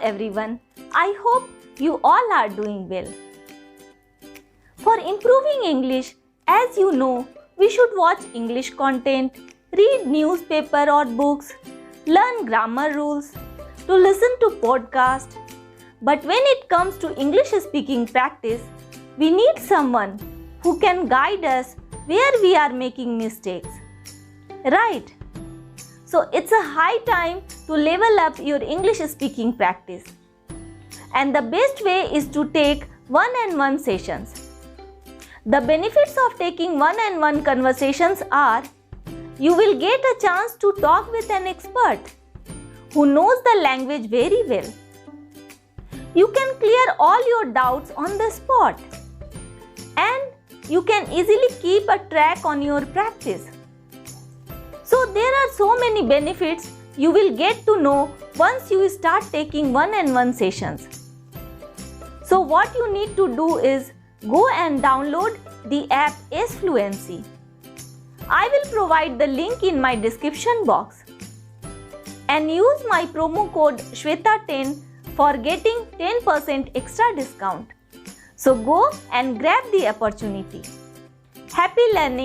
everyone, I hope you all are doing well. For improving English, as you know, we should watch English content, read newspaper or books, learn grammar rules, to listen to podcasts. But when it comes to English speaking practice, we need someone who can guide us where we are making mistakes. Right? So it's a high time to level up your English speaking practice. And the best way is to take one-on-one sessions. The benefits of taking one-on-one conversations are: you will get a chance to talk with an expert who knows the language very well. You can clear all your doubts on the spot. And you can easily keep a track on your practice. So there are so many benefits you will get to know once you start taking one-on-one sessions. So what you need to do is go and download the app Ace Fluency. I will provide the link in my description box. And use my promo code Shweta10 for getting 10% extra discount. So go and grab the opportunity. Happy learning!